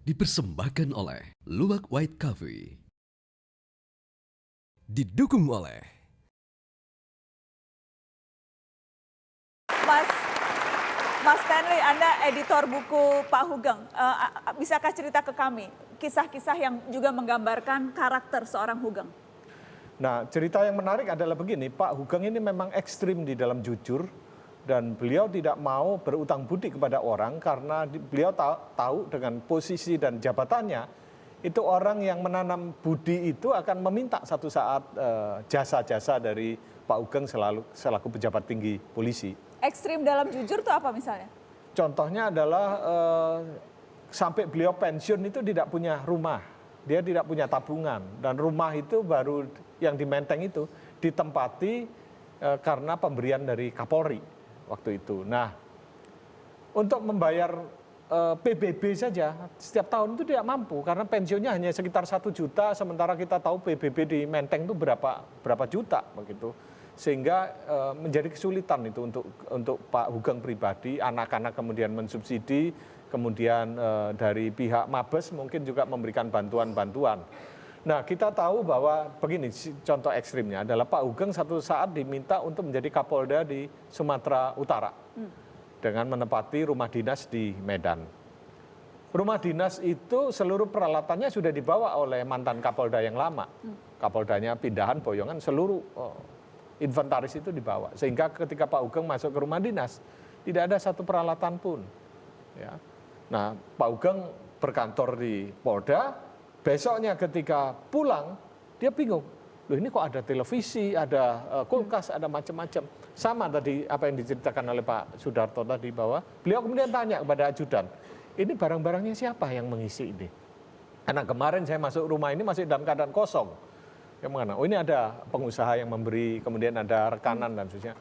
dipersembahkan oleh Luwak White Coffee. Didukung oleh Mas Stanley, Anda editor buku Pak Hugeng. Bisakah cerita ke kami kisah-kisah yang juga menggambarkan karakter seorang Hugeng? Nah, cerita yang menarik adalah begini, Pak Hugeng ini memang ekstrim di dalam jujur dan beliau tidak mau berutang budi kepada orang karena beliau tahu dengan posisi dan jabatannya itu orang yang menanam budi itu akan meminta satu saat jasa-jasa dari Pak Hugeng selaku pejabat tinggi polisi. Ekstrim dalam jujur itu apa misalnya? Contohnya adalah sampai beliau pensiun itu tidak punya rumah, dia tidak punya tabungan dan rumah itu baru yang di Menteng itu ditempati karena pemberian dari Kapolri waktu itu. Nah, untuk membayar PBB saja setiap tahun itu tidak mampu karena pensiunnya hanya sekitar 1 juta, sementara kita tahu PBB di Menteng itu berapa juta begitu. Sehingga menjadi kesulitan itu untuk Pak Hugeng pribadi, anak-anak kemudian mensubsidi, kemudian dari pihak Mabes mungkin juga memberikan bantuan-bantuan. Nah, kita tahu bahwa begini contoh ekstrimnya adalah Pak Hugeng satu saat diminta untuk menjadi Kapolda di Sumatera Utara dengan menempati rumah dinas di Medan. Rumah dinas itu seluruh peralatannya sudah dibawa oleh mantan Kapolda yang lama. Kapoldanya pindahan, boyongan, seluruh inventaris itu dibawa. Sehingga ketika Pak Hugeng masuk ke rumah dinas, tidak ada satu peralatan pun. Ya. Nah, Pak Hugeng berkantor di Polda. Besoknya ketika pulang, dia bingung. Loh ini kok ada televisi, ada kulkas, ada macam-macam. Sama tadi apa yang diceritakan oleh Pak Sudarto tadi bahwa beliau kemudian tanya kepada ajudan, ini barang-barangnya siapa yang mengisi ini? Karena kemarin saya masuk rumah ini masih dalam keadaan kosong. Yang mana? Oh ini ada pengusaha yang memberi, kemudian ada rekanan dan sebagainya.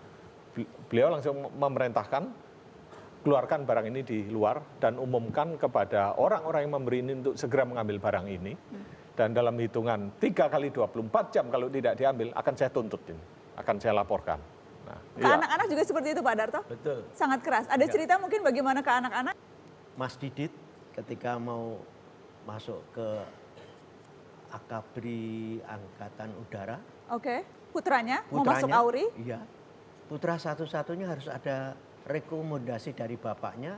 Beliau langsung memerintahkan keluarkan barang ini di luar dan umumkan kepada orang-orang yang memberi ini untuk segera mengambil barang ini. Dan dalam hitungan 3 kali 24 jam kalau tidak diambil akan saya tuntut ini, akan saya laporkan. Nah, ke anak-anak juga seperti itu Pak Darto? Betul. Sangat keras. Ada cerita mungkin bagaimana ke anak-anak? Mas Didit ketika mau masuk ke Akabri Angkatan Udara. Oke, putranya mau masuk AURI? Iya, putra satu-satunya harus ada rekomendasi dari bapaknya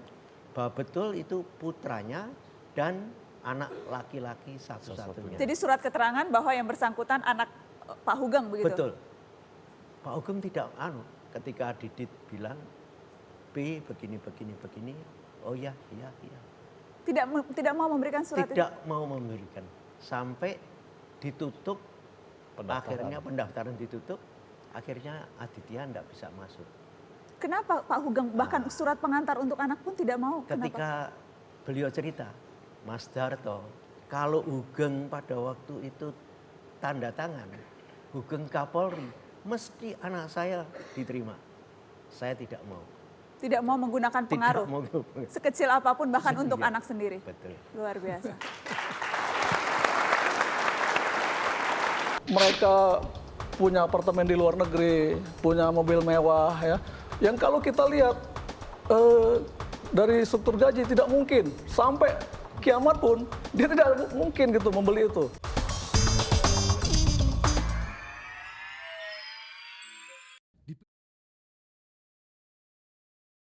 bahwa betul itu putranya dan anak laki-laki satu-satunya. Jadi surat keterangan bahwa yang bersangkutan anak Pak Hugeng begitu? Betul. Pak Hugeng tidak ketika Didit bilang P begini, oh ya. Tidak mau memberikan surat itu? Tidak mau memberikan. Sampai ditutup, akhirnya pendaftaran ditutup, akhirnya Aditya tidak bisa masuk. Kenapa Pak Hugeng bahkan surat pengantar untuk anak pun tidak mau? Ketika beliau cerita, Mas Darto, kalau Hugeng pada waktu itu tanda tangan, Hugeng Kapolri, mesti anak saya diterima. Saya tidak mau. Tidak mau menggunakan pengaruh, sekecil apapun bahkan untuk anak sendiri. Betul. Luar biasa. Mereka punya apartemen di luar negeri, punya mobil mewah ya. Yang kalau kita lihat dari struktur gaji tidak mungkin sampai kiamat pun dia tidak mungkin gitu membeli itu.